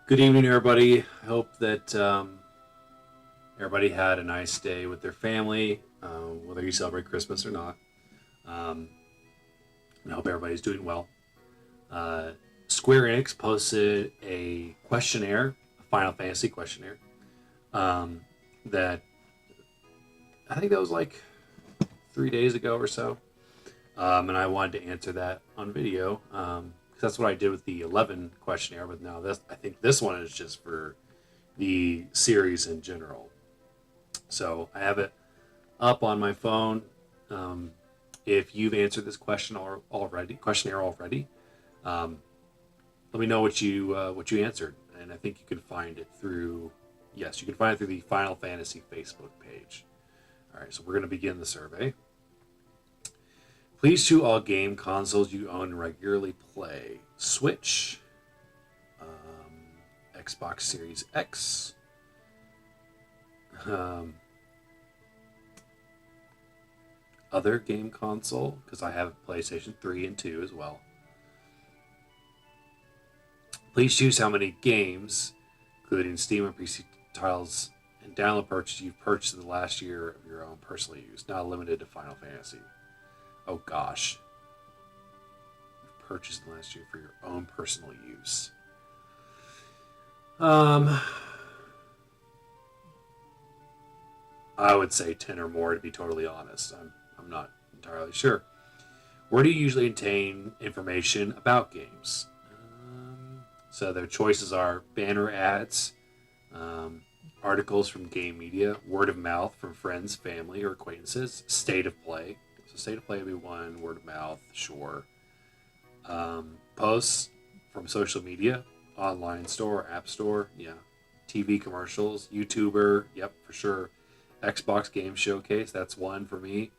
Good evening, everybody. I hope that everybody had a nice day with their family, whether you celebrate Christmas or not. Um, I hope everybody's doing well. Uh, Square Enix posted a questionnaire, a Final Fantasy questionnaire, um, that I think that was like 3 days ago or so. And I wanted to answer that on video because that's what I did with the 11 questionnaire. But now I think this one is just for the series in general. So I have it up on my phone. Um, if you've answered this questionnaire already, um, let me know what you answered, and I think you can find it through. Yes, you can find it through the Final Fantasy Facebook page. All right, so we're going to begin the survey. Please choose all game consoles you own and regularly play: Switch, Xbox Series X, um, other game console, because I have PlayStation 3 and 2 as well. Please choose how many games, including Steam and PC titles and download purchases, you've purchased in the last year of your own personal use, not limited to Final Fantasy. Oh gosh. You've purchased in the last year for your own personal use. I would say 10 or more, to be totally honest. I'm not entirely sure. Where do you usually obtain information about games? So their choices are banner ads, articles from game media, word of mouth from friends, family, or acquaintances, state of play. So state of play would be one, word of mouth, sure. Posts from social media, online store, app store, yeah. TV commercials, YouTuber, yep, for sure. Xbox Game Showcase, that's one for me.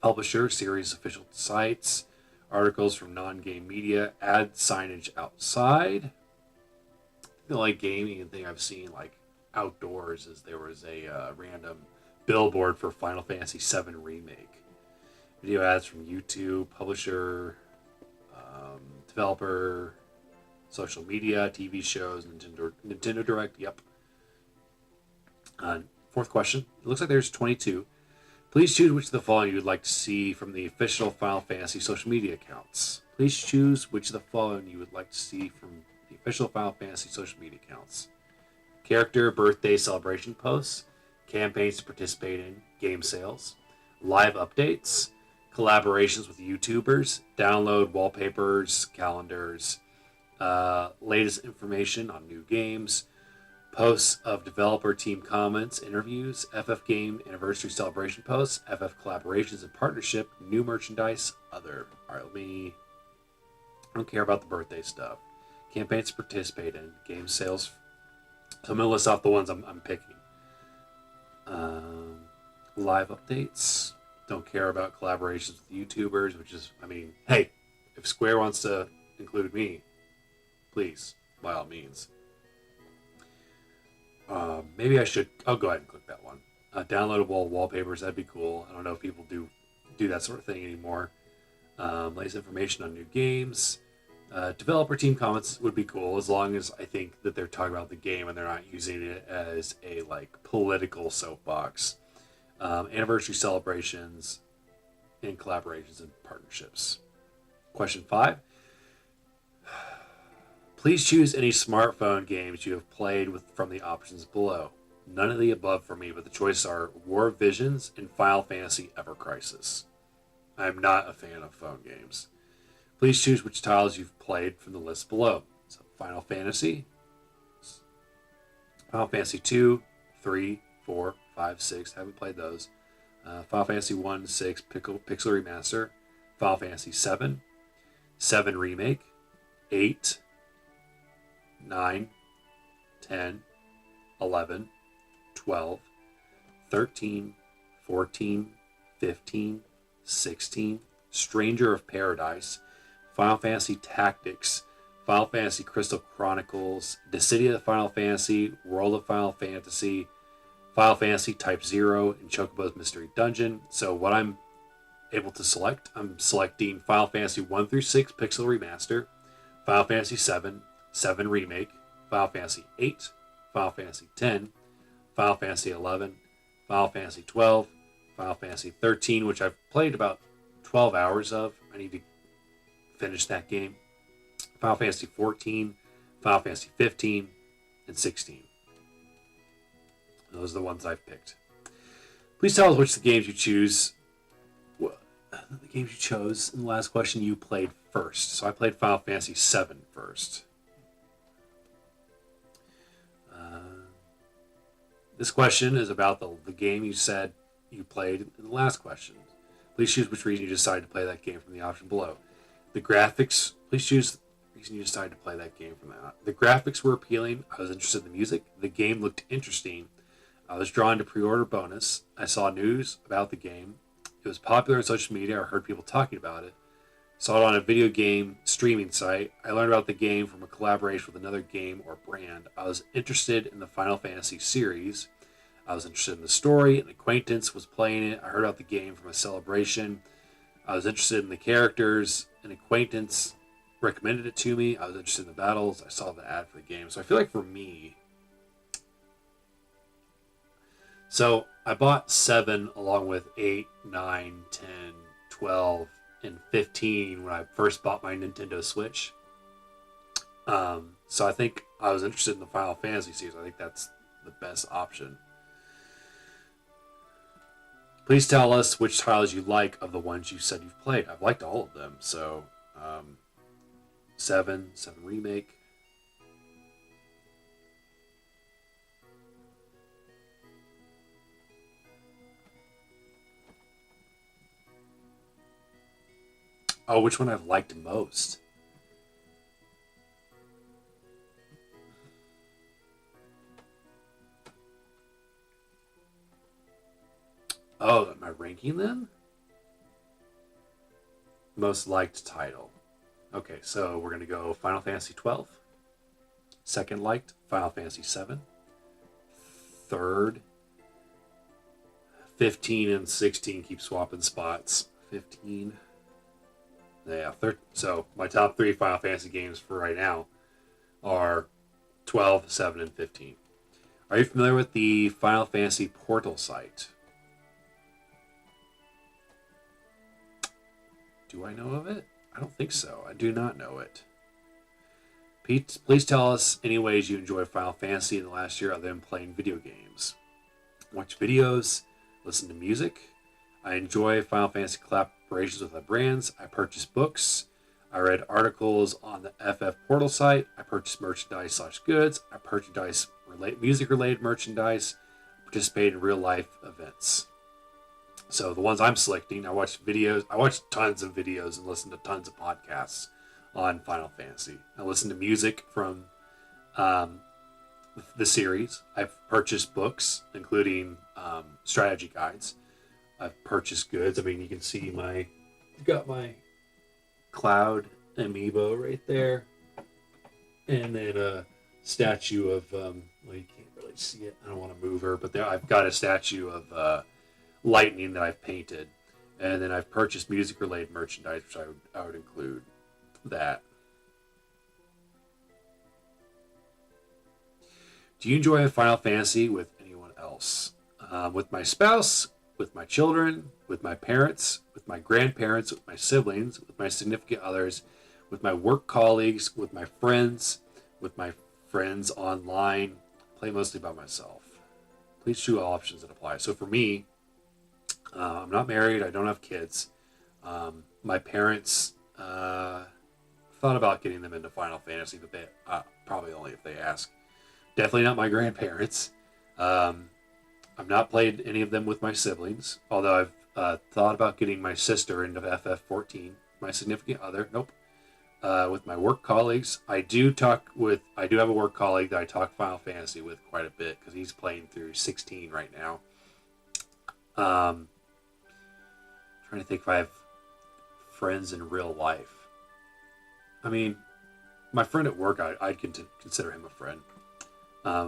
Publisher, series official sites, articles from non-game media, ad signage outside. The like gaming thing I've seen like outdoors is there was a random billboard for Final Fantasy VII Remake. Video ads from YouTube, publisher, developer, social media, TV shows, Nintendo Direct. Yep. Fourth question. It looks like there's 22. Please choose which of the following you would like to see from the official Final Fantasy social media accounts. Please choose which of the following you would like to see from the official Final Fantasy social media accounts. Character birthday celebration posts, campaigns to participate in, game sales, live updates, collaborations with YouTubers, download wallpapers, calendars, latest information on new games, posts of developer team comments, interviews, FF game anniversary celebration posts, FF collaborations and partnership, new merchandise, other. All right, I don't care about the birthday stuff. Campaigns to participate in, game sales. So I'm going to list off the ones I'm picking. Live updates. Don't care about collaborations with YouTubers, which is, hey, if Square wants to include me, please, by all means. Maybe I'll go ahead and click that one. Downloadable wallpapers, that'd be cool. I don't know if people do that sort of thing anymore. Latest information on new games. Developer team comments would be cool, as long as I think that they're talking about the game and they're not using it as a political soapbox. Anniversary celebrations and collaborations and partnerships. Question 5. Please choose any smartphone games you have played from the options below. None of the above for me, but the choices are War of Visions and Final Fantasy Ever Crisis. I am not a fan of phone games. Please choose which titles you've played from the list below. So Final Fantasy 2, 3, 4, 5, 6. Haven't played those. Final Fantasy 1, 6, Pixel Remaster. Final Fantasy 7, 7 Remake, 8, 9, 10, 11, 12, 13, 14, 15, 16, Stranger of Paradise, Final Fantasy Tactics, Final Fantasy Crystal Chronicles, Dissidia Final Fantasy, World of Final Fantasy, Final Fantasy Type 0, and Chocobo's Mystery Dungeon. So what I'm able to select, I'm selecting Final Fantasy 1 through 6 Pixel Remaster, Final Fantasy 7, 7 Remake, Final Fantasy 8, Final Fantasy 10, Final Fantasy 11, Final Fantasy 12, Final Fantasy 13, which I've played about 12 hours of. I need to finish that game. Final Fantasy 14, Final Fantasy 15, and 16. Those are the ones I've picked. Please tell us which of the games you chose in the last question you played first. So I played Final Fantasy 7 first. This question is about the game you said you played in the last question. Please choose which reason you decided to play that game from the option below. The graphics, please choose the reason you decided to play that game from that. The graphics were appealing. I was interested in the music. The game looked interesting. I was drawn to pre-order bonus. I saw news about the game. It was popular on social media. I heard people talking about it. Saw it on a video game streaming site. I learned about the game from a collaboration with another game or brand. I was interested in the Final Fantasy series. I was interested in the story. An acquaintance was playing it. I heard about the game from a celebration. I was interested in the characters. An acquaintance recommended it to me. I was interested in the battles. I saw the ad for the game. So I feel like for me, so I bought 7 along with 8, 9, 10, 12, and 15 when I first bought my Nintendo Switch. So I think I was interested in the Final Fantasy series. I think that's the best option. Please tell us which titles you like of the ones you said you've played. I've liked all of them. So 7 Remake. Oh, which one I've liked most? Oh, am I ranking them? Most liked title. Okay, so we're going to go Final Fantasy 12. Second liked, Final Fantasy 7. Third, 15 and 16 keep swapping spots. 15. Yeah, so my top 3 Final Fantasy games for right now are 12, 7, and 15. Are you familiar with the Final Fantasy Portal site? Do I know of it? I don't think so. I do not know it. Pete, please tell us any ways you enjoy Final Fantasy in the last year other than playing video games. Watch videos, listen to music. I enjoy Final Fantasy collaborations with other brands. I purchase books. I read articles on the FF Portal site. I purchase merchandise/goods. I purchase music-related merchandise. Participate in real-life events. So the ones I'm selecting, I watch videos. I watch tons of videos and listen to tons of podcasts on Final Fantasy. I listen to music from the series. I've purchased books, including strategy guides. I've purchased goods. I mean, you can see got my Cloud amiibo right there, and then a statue of well, you can't really see it. I don't want to move her, but there I've got a statue of Lightning that I've painted, and then I've purchased music-related merchandise, which I would include that. Do you enjoy Final Fantasy with anyone else? With my spouse, with my children, with my parents, with my grandparents, with my siblings, with my significant others, with my work colleagues, with my friends online. Play mostly by myself. Please choose all options that apply. So for me, I'm not married. I don't have kids. My parents thought about getting them into Final Fantasy, but they probably only if they ask. Definitely not my grandparents. I've not played any of them with my siblings, although I've thought about getting my sister into FF14. My significant other, nope. With my work colleagues, I do have a work colleague that I talk Final Fantasy with quite a bit because he's playing through 16 right now. Trying to think if I have friends in real life. I mean, my friend at work, I'd consider him a friend.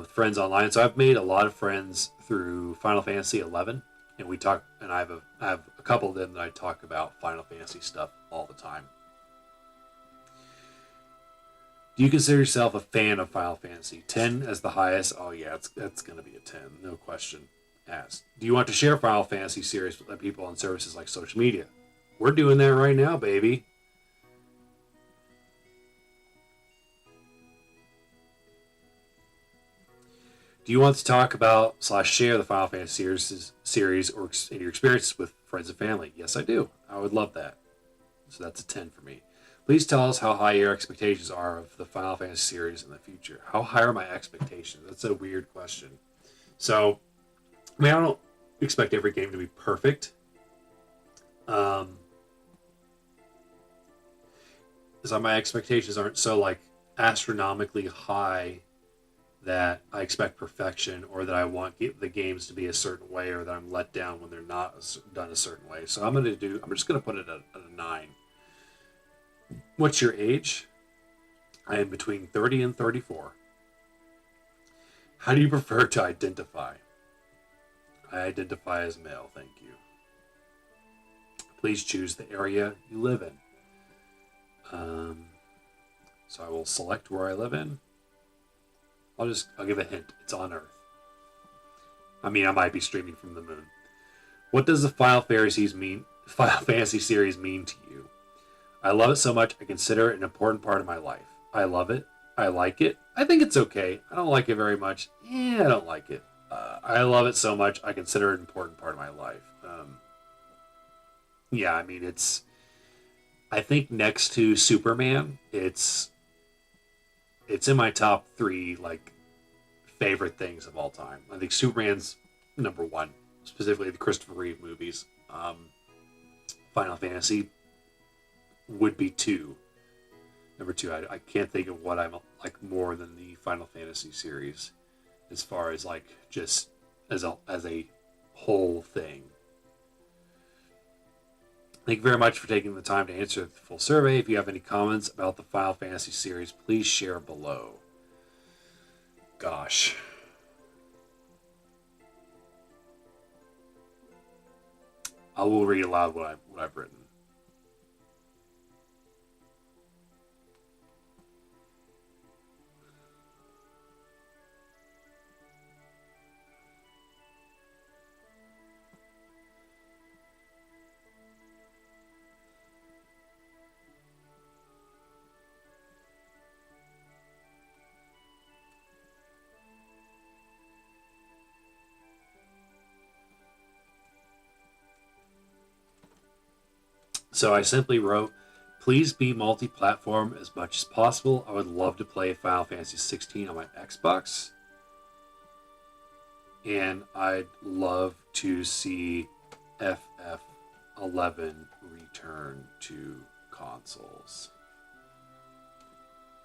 Friends online, so I've made a lot of friends through Final Fantasy 11, and we talk. And I have a couple of them that I talk about Final Fantasy stuff all the time. Do you consider yourself a fan of Final Fantasy? 10 as the highest? Oh, yeah, that's going to be a 10. No question asked. Do you want to share Final Fantasy series with people on services like social media? We're doing that right now, baby. Do you want to talk about / share the Final Fantasy series or your experiences with friends and family? Yes, I do. I would love that. So that's a 10 for me. Please tell us how high your expectations are of the Final Fantasy series in the future. How high are my expectations? That's a weird question. So, I mean, I don't expect every game to be perfect. So my expectations aren't so like astronomically high that I expect perfection or that I want the games to be a certain way or that I'm let down when they're not done a certain way. So I'm just gonna put it at a 9. What's your age? I am between 30 and 34. How do you prefer to identify? I identify as male, thank you. Please choose the area you live in. So I will select where I live in. I'll give a hint. It's on Earth. I mean, I might be streaming from the moon. What does the Final Fantasy series mean to you? I love it so much I consider it an important part of my life. I love it. I like it. I think it's okay. I don't like it very much. I don't like it. I love it so much I consider it an important part of my life. Yeah, I mean, I think next to Superman, it's in my top 3 like favorite things of all time. I think Superman's number 1, specifically the Christopher Reeve movies. Final Fantasy would be 2. Number 2. I can't think of what I'm like more than the Final Fantasy series, as far as like just as a whole thing. Thank you very much for taking the time to answer the full survey. If you have any comments about the Final Fantasy series, please share below. Gosh. I will read aloud what I've written. So I simply wrote, please be multi-platform as much as possible. I would love to play Final Fantasy 16 on my Xbox. And I'd love to see FF11 return to consoles.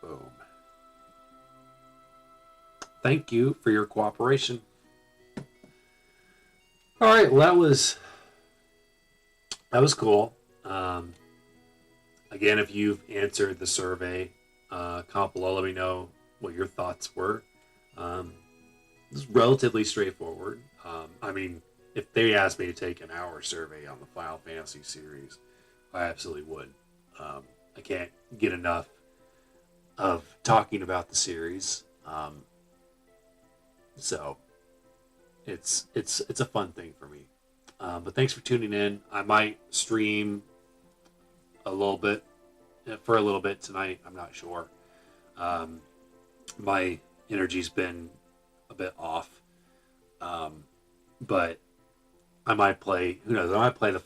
Boom. Thank you for your cooperation. All right, well, that was cool. Again, if you've answered the survey, comment below. Let me know what your thoughts were. It's relatively straightforward. I mean, if they asked me to take an hour survey on the Final Fantasy series, I absolutely would. I can't get enough of talking about the series. So it's a fun thing for me. But thanks for tuning in. I might stream for a little bit tonight. I'm not sure. My energy's been a bit off. But I might play, who knows, I might play the